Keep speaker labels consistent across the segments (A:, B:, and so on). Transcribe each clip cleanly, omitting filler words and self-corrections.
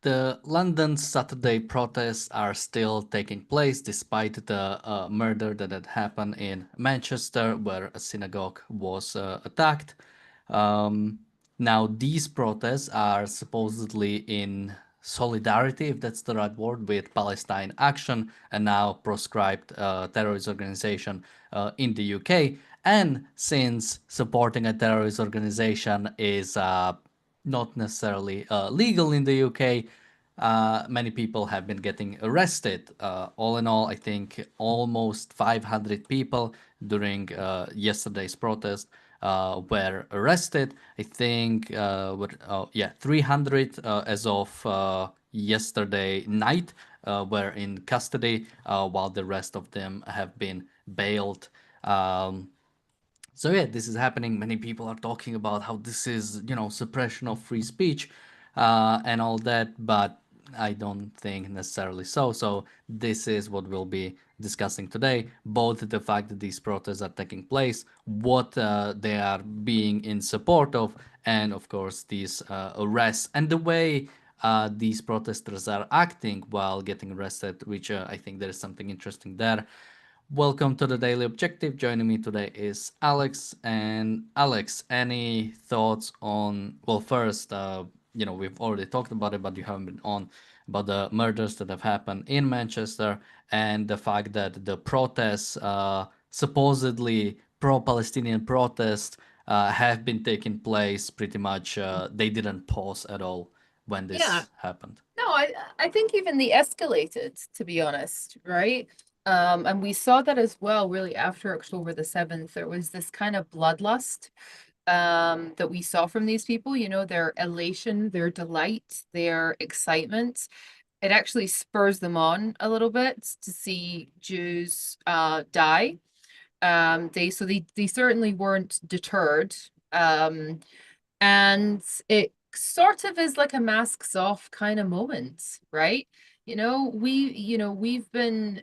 A: The London Saturday protests are still taking place despite the murder that had happened in Manchester, where a synagogue was attacked. Um, Now, these protests are supposedly in solidarity, if that's the right word, with Palestine Action, a now proscribed terrorist organization in the UK. And since supporting a terrorist organization is not necessarily legal in the UK, many people have been getting arrested. All in all, I think almost 500 people during yesterday's protest were arrested. I think, 300 as of yesterday night were in custody, while the rest of them have been bailed. Um, so yeah, this is happening. Many people are talking about how this is, suppression of free speech, and all that, but I don't think necessarily so. So this is what we'll be discussing today: both the fact that these protests are taking place, what they are being in support of, and of course these arrests and the way these protesters are acting while getting arrested, which I think there is something interesting there. Welcome to the Daily Objective. Joining me today is Alex. And Alex, any thoughts on? Well, first, we've already talked about it, but you haven't been on about the murders that have happened in Manchester and the fact that the protests, supposedly pro-Palestinian protests, have been taking place pretty much. They didn't pause at all when
B: Yeah.
A: this happened.
B: No, I think even they escalated, to be honest, right? And we saw that as well, really, after October the 7th. There was this kind of bloodlust that we saw from these people, their elation, their delight, their excitement. It actually spurs them on a little bit to see Jews die. They certainly weren't deterred. And it sort of is like a masks off kind of moment, right? We've been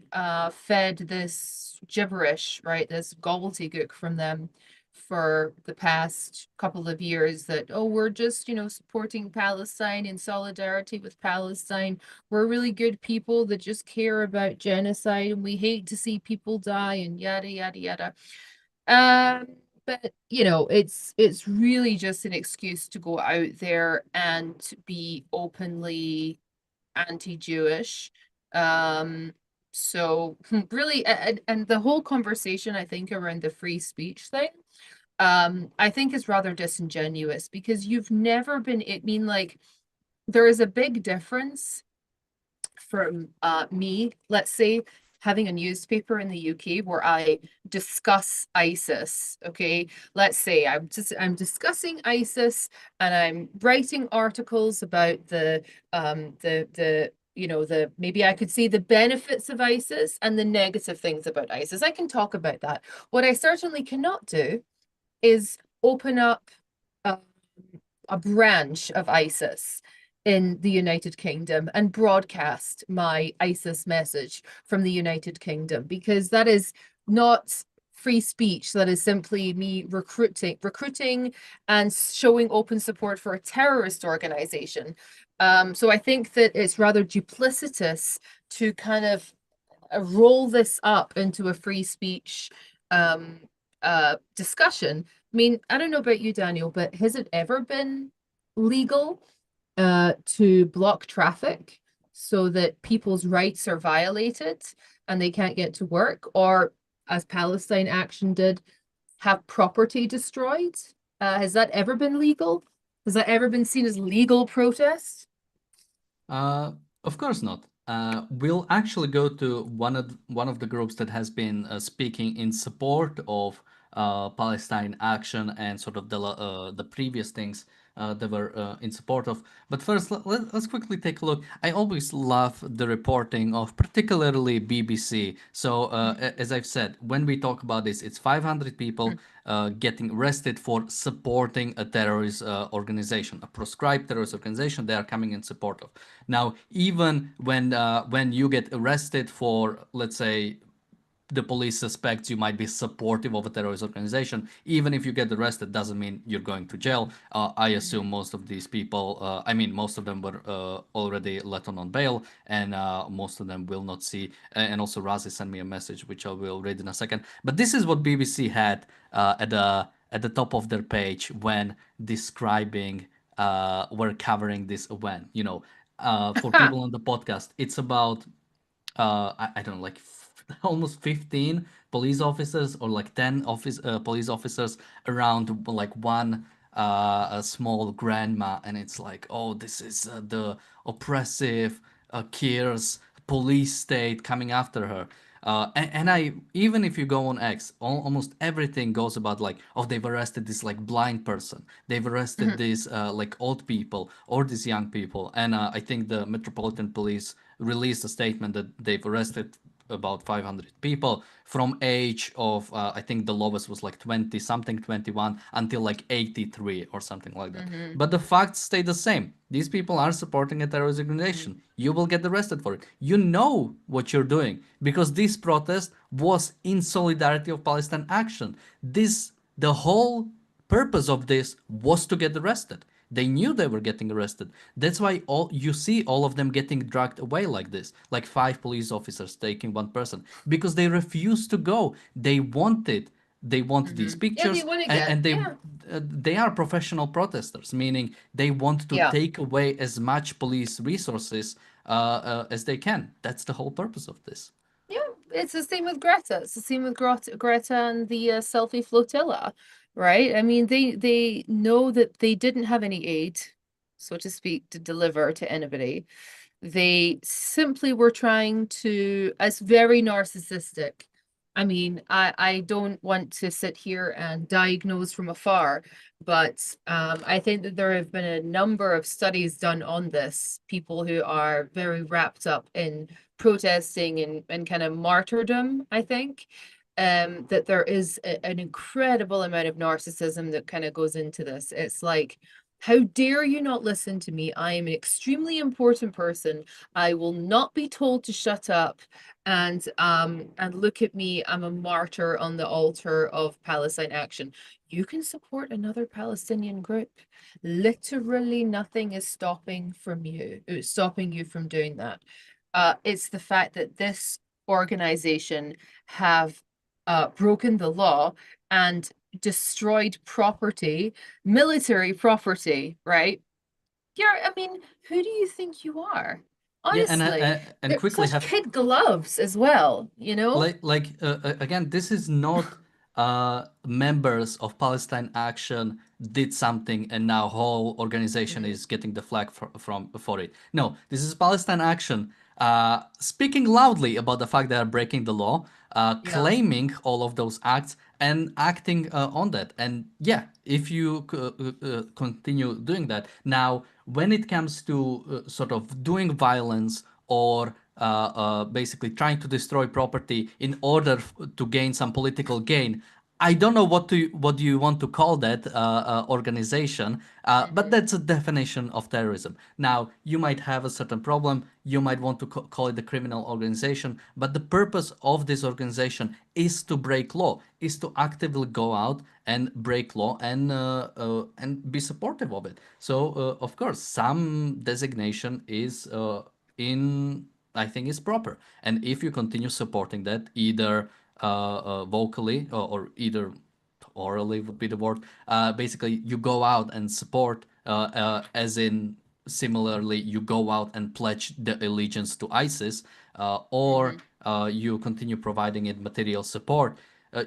B: fed this gibberish, right? This gobbledygook from them for the past couple of years that, oh, we're just, supporting Palestine in solidarity with Palestine. We're really good people that just care about genocide and we hate to see people die and yada yada yada. Um, but it's really just an excuse to go out there and to be openly anti-Jewish. Um, so really, and the whole conversation, I think, around the free speech thing, I think is rather disingenuous because you've never been, like, there is a big difference from me, let's say, having a newspaper in the UK where I discuss ISIS. Okay, let's say I'm discussing ISIS and I'm writing articles about the maybe I could see the benefits of ISIS and the negative things about ISIS. I can talk about that. What I certainly cannot do is open up um, a branch of ISIS in the United Kingdom and broadcast my ISIS message from the United Kingdom because that is not free speech. That is simply me recruiting and showing open support for a terrorist organization. So I think that it's rather duplicitous to kind of roll this up into a free speech um, discussion. I mean, I don't know about you, Daniel, but has it ever been legal to block traffic so that people's rights are violated and they can't get to work, or as Palestine Action did, have property destroyed? Has that ever been legal? Has that ever been seen as legal protest?
A: Uh, of course not. We'll actually go to one of the groups that has been speaking in support of Palestine Action and sort of the previous things they were in support of. But first, let's quickly take a look. I always love the reporting of particularly BBC. So, as I've said, when we talk about this, it's 500 people getting arrested for supporting a terrorist organization, a proscribed terrorist organization. They are coming in support of. Now, even when you get arrested for, let's say, the police suspects you might be supportive of a terrorist organization. Even if you get arrested, doesn't mean you're going to jail. I assume
B: Hmm.
A: most of these people, I mean, most of them were already let on bail, and most of them will not see. And also, Razi sent me a message, which I will read in a second. But this is what BBC had at the top of their page when describing were covering this event. For people on the podcast, it's about I don't know, like almost 15 police officers or like 10 police officers around like one a small grandma, and it's like, oh, this is the oppressive Keir's police state coming after her. And I, even if you go on X, almost everything goes about like, oh, they've arrested this like blind person, they've arrested
B: Hmm.
A: these like old people or these young people, and I think the Metropolitan Police released a statement that they've arrested about 500 people from age of I think the lowest was like 20 something, 21 until like 83 or something like that.
B: Hmm.
A: But the facts stay the same. These people are supporting a terrorist
B: Hmm.
A: organization. You will get arrested for it. You know what you're doing because this protest was in solidarity of Palestine action. This the whole purpose of this was to get arrested. They knew they were getting arrested. That's why all you see all of them getting dragged away like this, like five police officers taking one person, because they refused to go. They wanted these
B: Hmm. Yeah, they
A: pictures,
B: want to
A: and
B: get, yeah,
A: they are professional protesters, meaning they want to
B: yeah.
A: take away as much police resources as they can. That's the whole purpose of this.
B: Yeah, it's the same with Greta. It's the same with Greta and the selfie flotilla, right? I mean, they know that they didn't have any aid, so to speak, to deliver to anybody. They simply were trying to, as very narcissistic. I mean, I don't want to sit here and diagnose from afar, but I think that there have been a number of studies done on this, people who are very wrapped up in protesting and kind of martyrdom, I think. That there is an incredible amount of narcissism that kind of goes into this. It's like, how dare you not listen to me? I am an extremely important person. I will not be told to shut up. And look at me, I'm a martyr on the altar of Palestine action. You can support another Palestinian group. Literally nothing is stopping you from doing that. It's the fact that this organization have broken the law and destroyed property, military property, right? I mean, who do you think you are?
A: Yeah,
B: Honestly,
A: and
B: they're
A: quickly
B: such
A: have
B: kid gloves as well, you know?
A: again, this is not members of Palestine Action did something and now whole organization
B: Mhm.
A: is getting the flag for it. No, this is Palestine Action speaking loudly about the fact they are breaking the law,
B: Yeah.
A: claiming all of those acts and acting on that. And yeah, if you continue doing that now, when it comes to sort of doing violence or basically trying to destroy property in order to gain some political gain. I don't know what do you want to call that organization, but
B: Hmm.
A: that's a definition of terrorism. Now you might have a certain problem. You might want to call it a criminal organization, but the purpose of this organization is to break law, is to actively go out and break law and be supportive of it. So of course, some designation is in I think is proper. And if you continue supporting that, either vocally or either orally would be the word, basically you go out and support, as in similarly you go out and pledge the allegiance to ISIS, or
B: Hmm.
A: you continue providing it material support,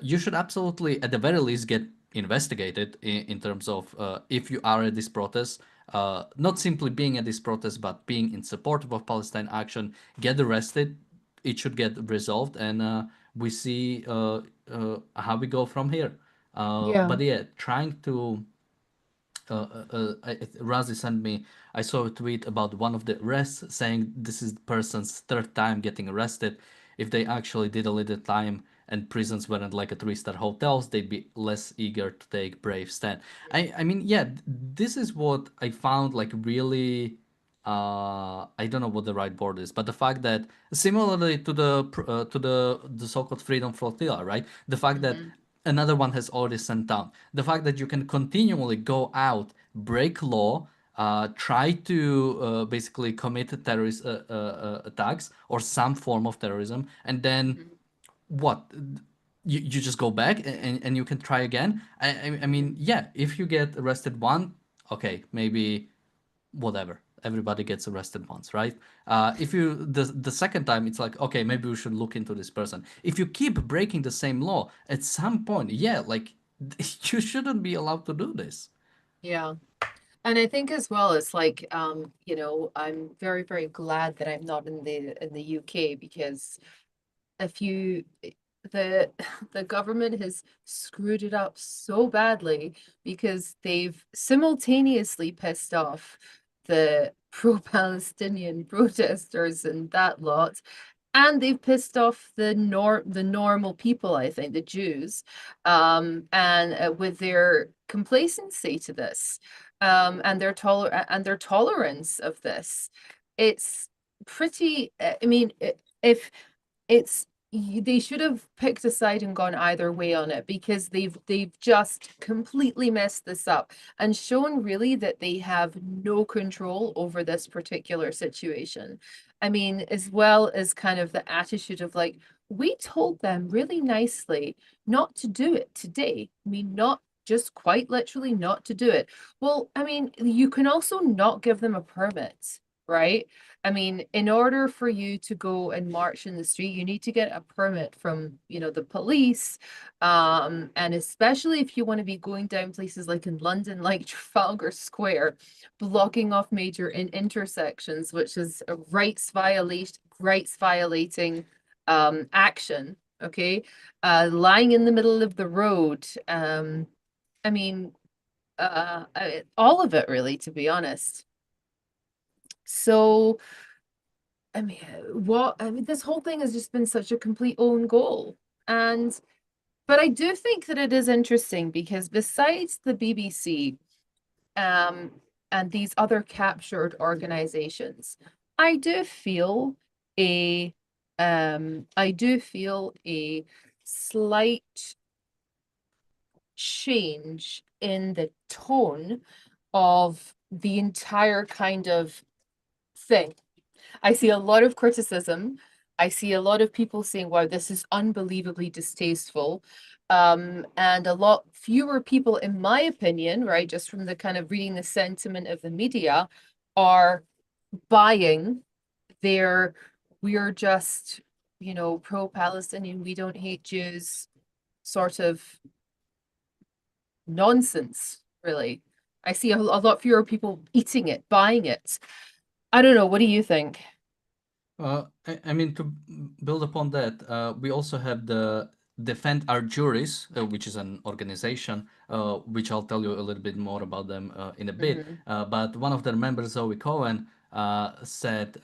A: you should absolutely, at the very least, get investigated in terms of if you are at this protest, not simply being at this protest, but being in support of Palestine action, get arrested. It should get resolved, and we see how we go from here.
B: Yeah.
A: But yeah, trying to Razi sent me. I saw a tweet about one of the arrests saying this is the person's third time getting arrested. If they actually did a little time and prisons weren't like a three-star hotels, they'd be less eager to take brave stand. I mean, yeah, this is what I found like really. I don't know what the right word is, but the fact that similarly to the so-called freedom flotilla, right? The fact that
B: Hmm.
A: another one has already sent down. The fact that you can continually go out, break law, try to basically commit terrorist attacks or some form of terrorism, and then
B: Hmm.
A: what? You just go back and you can try again. I mean,
B: Hmm.
A: yeah, if you get arrested one, okay, maybe whatever. Everybody gets arrested once, right? If you the second time, it's like okay, maybe we should look into this person. If you keep breaking the same law, at some point, yeah, like you shouldn't be allowed to do this.
B: Yeah. And I think as well, it's like, I'm very, very glad that I'm not in the UK because if you the the government has screwed it up so badly because they've simultaneously pissed off the pro-Palestinian protesters and that lot, and they've pissed off the normal people, I think, the Jews, and with their complacency to this, and their tolerance of this, it's pretty. I mean, if it's they should have picked a side and gone either way on it because they've just completely messed this up and shown really that they have no control over this particular situation. I mean, as well as kind of the attitude of like, we told them really nicely not to do it today. I mean, not just quite literally not to do it. Well, I mean, you can also not give them a permit, right? I mean, in order for you to go and march in the street, you need to get a permit from, the police. And especially if you want to be going down places like in London, like Trafalgar Square, blocking off major intersections, which is a rights violating action. Okay. Lying in the middle of the road. I mean, all of it really, to be honest. So, this whole thing has just been such a complete own goal. And, but I do think that it is interesting because besides the BBC, um, and these other captured organizations, I do feel a, I do feel a slight change in the tone of the entire kind of thing. I see a lot of criticism. I see a lot of people saying, wow, this is unbelievably distasteful. And a lot fewer people, in my opinion, right, just from the kind of reading the sentiment of the media, are buying their we're just, pro-Palestinian, we don't hate Jews sort of nonsense, really. I see a lot fewer people eating it, buying it. I don't know. What do you think?
A: I mean, to build upon that, we also have the Defend Our Juries, which is an organization, which I'll tell you a little bit more about them in a bit.
B: Hmm.
A: But one of their members, Zoe Cohen, said,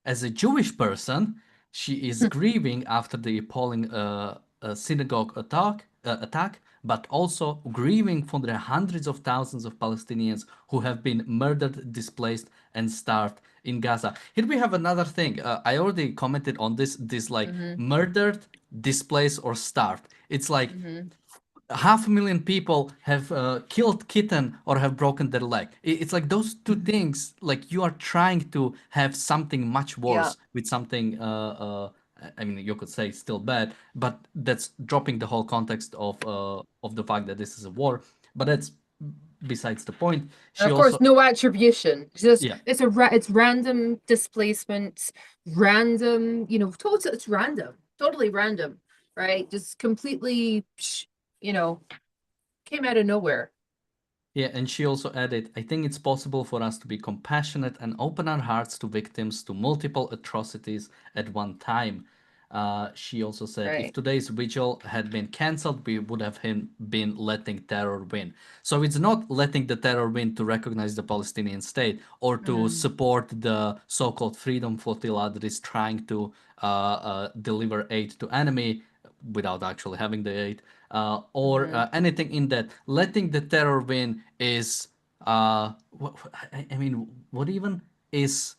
A: as a Jewish person, she is grieving after the appalling synagogue attack, but also grieving for the hundreds of thousands of Palestinians who have been murdered, displaced, and starved in Gaza. Here we have another thing. I already commented on this like
B: Hmm.
A: murdered, displaced, or starved. It's like
B: Hmm.
A: 500,000 people have killed kitten or have broken their leg. It's like those two
B: Hmm.
A: things. Like you are trying to have something much
B: Yeah.
A: worse with something. I mean, you could say still bad, but that's dropping the whole context of the fact that this is a war. But that's besides the point.
B: And
A: She
B: of
A: also,
B: course, no attribution. It's just
A: yeah,
B: it's random displacement, random, total it's random, totally random, right? Just completely, you know, came out of nowhere.
A: yeah, and she also added, I think it's possible for us to be compassionate and open our hearts to victims to multiple atrocities at one time. She also said, if
B: Right.
A: today's vigil had been cancelled, we would have been letting terror win. So it's not letting the terror win to recognize the Palestinian state or to
B: Mm.
A: support the so called freedom flotilla that is trying to deliver aid to enemy without actually having the aid, or
B: Hmm.
A: anything in that. Letting the terror win is, I mean, what even? is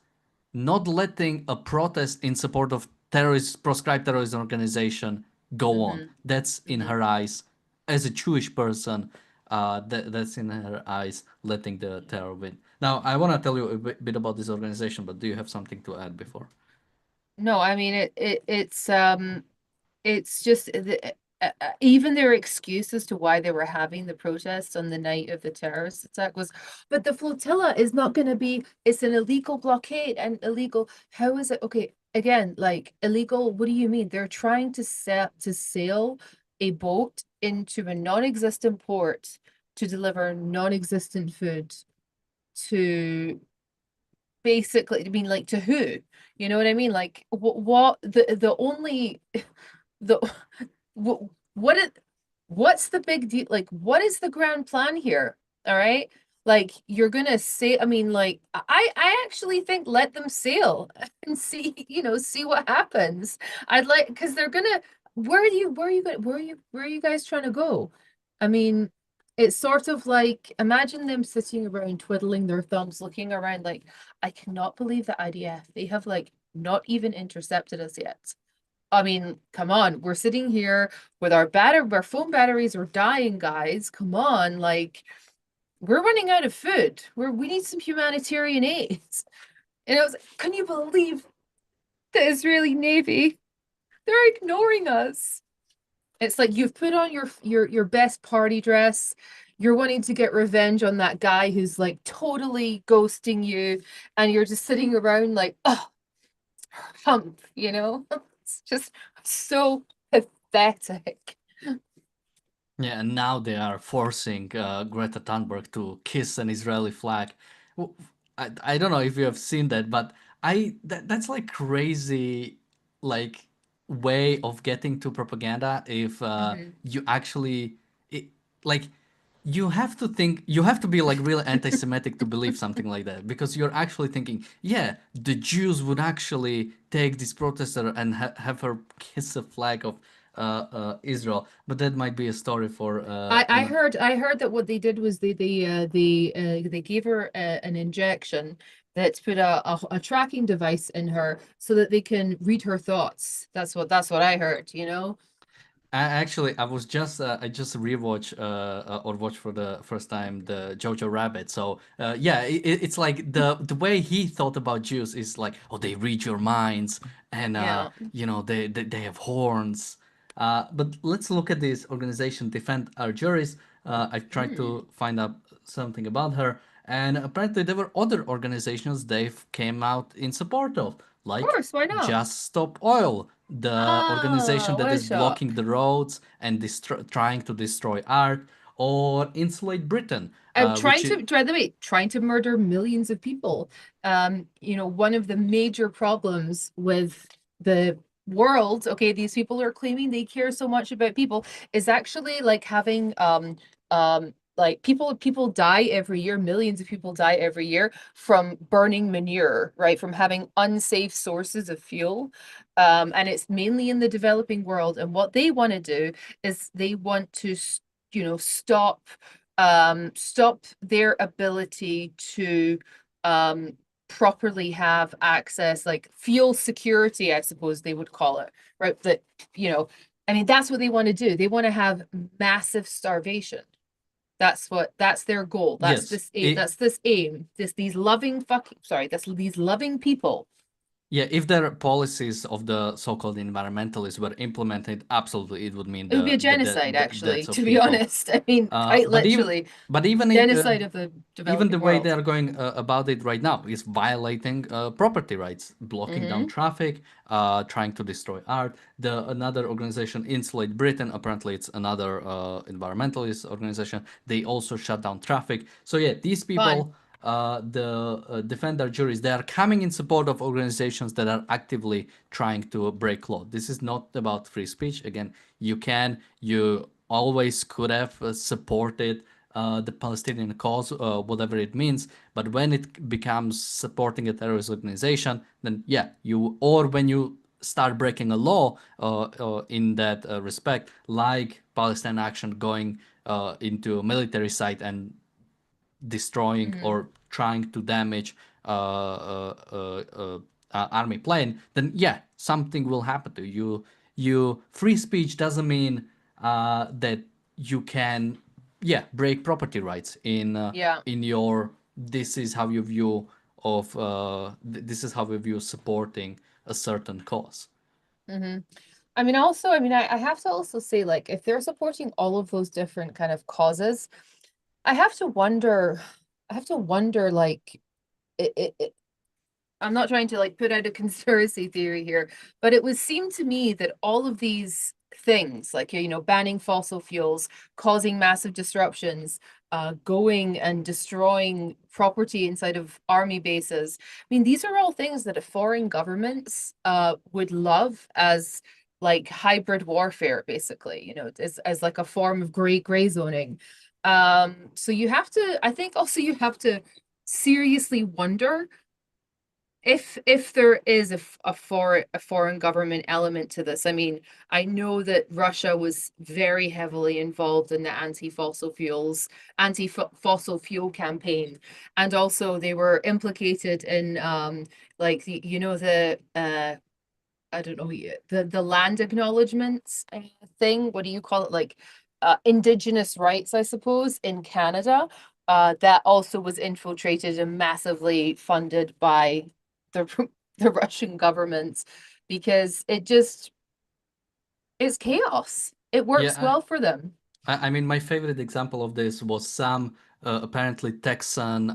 A: not letting a protest in support of terrorist proscribed terrorist organization go on.
B: Mm-hmm.
A: That's in
B: Mm-hmm.
A: her eyes, as a Jewish person, that's in her eyes letting the terror win. Now, I want to tell you a bit about this organization, but do you have something to add before?
B: No, I mean it's just even their excuse as to why they were having the protests on the night of the terrorist attack was, but the flotilla is not going to be, it's an illegal blockade and illegal. How is it? Okay, again, like illegal, what do you mean? They're trying to sail a boat into a non-existent port to deliver non-existent food to basically, I mean, like to who? You know what I mean? Like what the only the what what is what's the big deal? Like, what is the grand plan here? All right. Like you're gonna say, I mean, like I actually think let them sail and see, see what happens. I'd like because they're gonna where are you guys trying to go? I mean, it's sort of like imagine them sitting around twiddling their thumbs, looking around like, I cannot believe the IDF, they have like not even intercepted us yet. I mean, come on, we're sitting here with our phone batteries are dying, guys. Come on, like we're running out of food. We need some humanitarian aid. And it was, can you believe the Israeli Navy? They're ignoring us. It's like you've put on your best party dress. You're wanting to get revenge on that guy who's like totally ghosting you, and you're just sitting around like, oh, hump, It's just so pathetic.
A: Yeah, and now they are forcing Greta Thunberg to kiss an Israeli flag. W- I don't know if you have seen that, but that's like crazy, like way of getting to propaganda. If
B: Hmm.
A: you actually it, like you have to be like really anti-Semitic to believe something like that, because you're actually thinking, yeah, the Jews would actually take this protester and have her kiss a flag of Israel, but that might be a story for another.
B: I heard that what they did was they gave her an injection that's put a tracking device in her so that they can read her thoughts. That's what I heard.
A: I was just I just rewatch or watch for the first time the Jojo Rabbit. So yeah, it's like the way he thought about Jews is like, oh, they read your minds, and
B: Yeah.
A: they have horns. But let's look at this organization, Defend Our Juries. I've tried
B: Mm.
A: to find out something about her, and apparently there were other organizations they've came out in support of,
B: Of
A: like
B: course, why not?
A: Just Stop Oil, the organization
B: Ah,
A: that
B: what a
A: is blocking
B: shock.
A: the roads and trying to destroy art, or Insulate Britain, which is,
B: Trying to murder millions of people. One of the major problems with the world, okay, these people are claiming they care so much about people, is actually like having like people die every year, millions of people die every year from burning manure, right? From having unsafe sources of fuel. And it's mainly in the developing world. And what they want to do is they want to stop their ability to properly have access, like fuel security, I suppose they would call it, right? You know, I mean, that's what they want to do. They want to have massive starvation. That's their goal.
A: yes,
B: That's this aim. These loving fucking sorry, that's these loving people.
A: yeah, if their policies of the so-called environmentalists were implemented, absolutely it would mean
B: It would be a
A: the
B: genocide, actually,
A: deaths of
B: to be
A: people.
B: honest. I mean,
A: Uh,
B: quite
A: but even
B: literally,
A: but even
B: genocide of the
A: even the
B: developing
A: way they
B: world.
A: are going about it right now is violating property rights, blocking down
B: Hmm.
A: traffic, trying to destroy art. The another organization, Insulate Britain, apparently it's another environmentalist organization. They also shut down traffic. So yeah, these
B: Fun.
A: people, the defender juries, they are coming in support of organizations that are actively trying to break law. This is not about free speech. Again, you always could have supported the Palestinian cause, whatever it means. But when it becomes supporting a terrorist organization, then yeah, or when you start breaking a law in that respect, like Palestine Action going into a military site and destroying
B: Mm-hmm.
A: or trying to damage army plane, then yeah, something will happen to you. You free speech doesn't mean that you can, yeah, break property rights
B: Yeah.
A: in your, this is how you view of this is how you view supporting a certain cause.
B: Mm-hmm. I mean, also, I mean, I have to also say, like, if they're supporting all of those different kind of causes, I have to wonder, like, it I'm not trying to like put out a conspiracy theory here, but it would seem to me that all of these things, like, you know, banning fossil fuels, causing massive disruptions, going and destroying property inside of army bases. I mean, these are all things that foreign governments would love as like hybrid warfare, basically, you know, as like a form of gray zoning. So you have to, I think also you have to seriously wonder if there is a foreign government element to this. I mean, I know that Russia was very heavily involved in the anti-fossil fuel campaign, and also they were implicated in like you know the I don't know the land acknowledgements thing. What do you call it? Like indigenous rights, I suppose, in Canada. That also was infiltrated and massively funded by the the Russian government because it just is chaos. It works
A: Yeah,
B: well for them.
A: I mean, my favorite example of this was some apparently Texan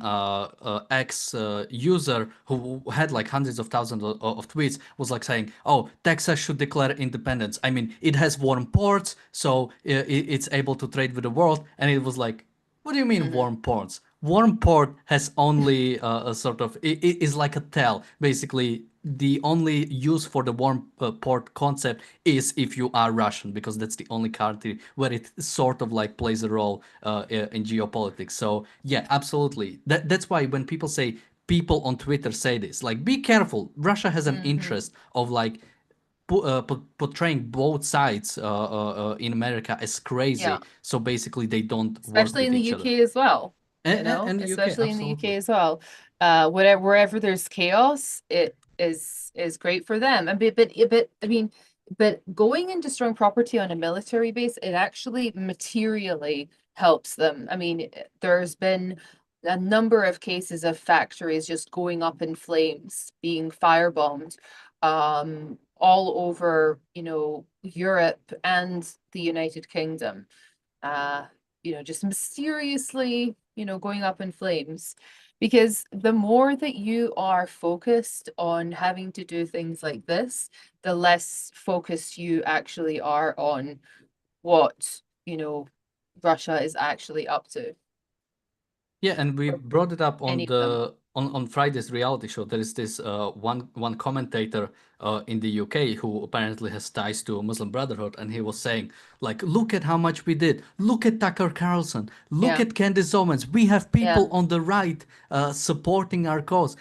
A: ex user who had like hundreds of thousands of tweets was like saying, "Oh, Texas should declare independence. I mean, it has warm ports, so it's able to trade with the world." And it was like, "What do you mean
B: Hmm.
A: warm ports? Warm port has only a sort of it is like a tell. Basically, the only use for the warm port concept is if you are Russian, because that's the only country where it sort of like plays a role in geopolitics. So yeah, absolutely. That's why when people say, people on Twitter say this, like, be careful. Russia has an
B: Hmm.
A: interest of like portraying both sides in America as
B: Yeah.
A: crazy. So basically, they don't work
B: Especially
A: with
B: in the
A: each other.
B: UK as well, you know,
A: And the UK,
B: especially in the
A: absolutely.
B: UK as well. Wherever there's chaos, it is great for them. But I mean, but going and destroying property on a military base, it actually materially helps them. I mean, there's been a number of cases of factories just going up in flames, being firebombed, all over, you know, Europe and the United Kingdom, uh, you know, just mysteriously, you know, going up in flames. Because the more that you are focused on having to do things like this, the less focused you actually are on what, you know, Russia is actually up to,
A: Yeah, and we
B: or
A: brought it up on
B: any of them.
A: the on Friday's reality show. There is this one commentator in the UK who apparently has ties to Muslim Brotherhood, and he was saying, like, look at how much we did. Look at Tucker Carlson. Look
B: Yeah,
A: at Candace Owens. We have
B: yeah.
A: people on the right supporting our cause.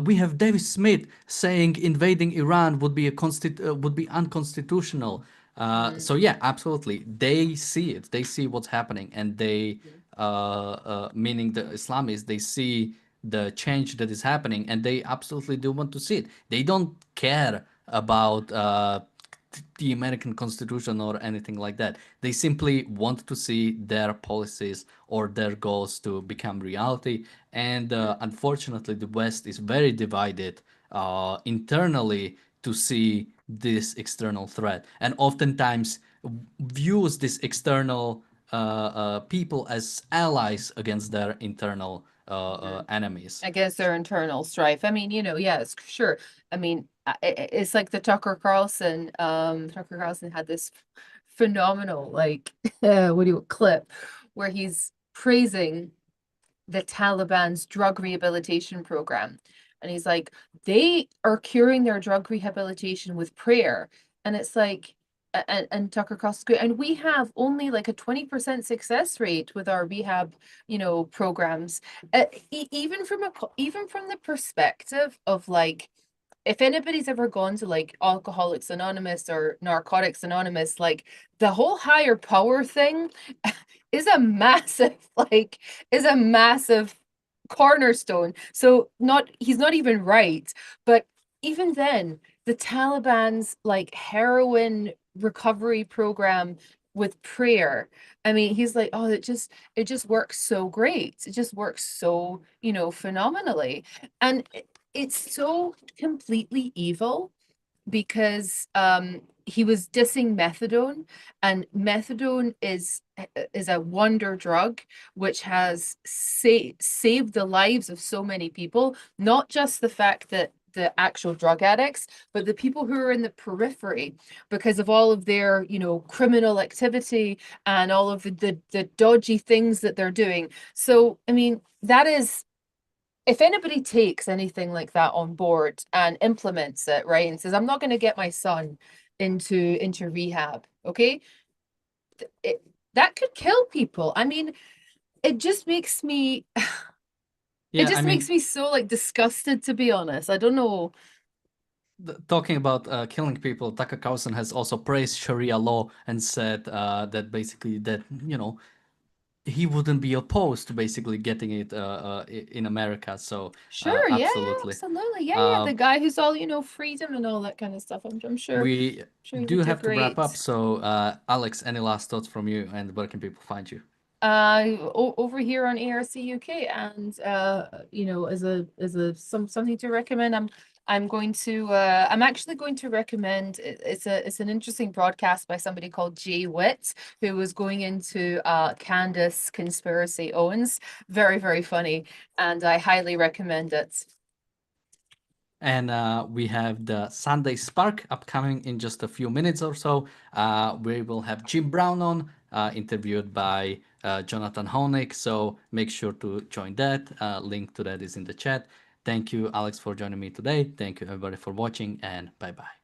A: We have David Smith saying invading Iran would be would be unconstitutional.
B: Mm-hmm.
A: So yeah, absolutely. They see it. They see what's happening, and meaning the Islamists, they see the change that is happening, and they absolutely do want to see it. They don't care about the American Constitution or anything like that. They simply want to see their policies or their goals to become reality. And unfortunately, the West is very divided internally to see this external threat, and oftentimes views this external people as allies against their internal
B: Mm-hmm.
A: enemies.
B: Against their internal strife. I mean, you know, yes, sure. I mean, it's like the Tucker Carlson had this phenomenal, like, clip where he's praising the Taliban's drug rehabilitation program. And he's like, they are curing their drug rehabilitation with prayer. And it's like, and Tucker Carlson, and we have only like a 20% success rate with our rehab, you know, programs. Even from the perspective of like if anybody's ever gone to like Alcoholics Anonymous or Narcotics Anonymous, like the whole higher power thing is a massive, like, is a massive cornerstone. So not he's not even right, but even then, the Taliban's like heroin recovery program with prayer. I mean, he's like, oh, it just works so great. It just works so, phenomenally. And it's so completely evil because he was dissing methadone, and methadone is a wonder drug which has saved the lives of so many people, not just the fact that the actual drug addicts, but the people who are in the periphery because of all of their, criminal activity and all of the dodgy things that they're doing. So, I mean, that is if anybody takes anything like that on board and implements it, right, and says, I'm not going to get my son into rehab, okay, it, that could kill people. I mean, it just makes me it
A: Yeah, I
B: just makes
A: mean,
B: me so like disgusted, to be honest. I don't know.
A: talking about killing people, Tucker Carlson has also praised Sharia law and said that basically that he wouldn't be opposed to basically getting it in America. So
B: Sure, yeah, yeah,
A: absolutely.
B: absolutely. Yeah, yeah.
A: Uh,
B: The guy who's all, freedom and all that kind of stuff. I'm sure,
A: we
B: sure he would
A: do
B: do
A: have to wrap up.
B: great.
A: So Alex, any last thoughts from you, and where can people find you?
B: Over here on ARCUK, and as a something to recommend, I'm actually going to recommend it's an interesting broadcast by somebody called Jay Witt, who was going into Candace Conspiracy Owens. Very, very funny, and I highly recommend it.
A: And we have the Sunday Spark upcoming in just a few minutes or so. We will have Jim Brown on, interviewed by Jonathan Honig. So make sure to join that. Link to that is in the chat. Thank you, Alex, for joining me today. Thank you, everybody, for watching, and bye bye.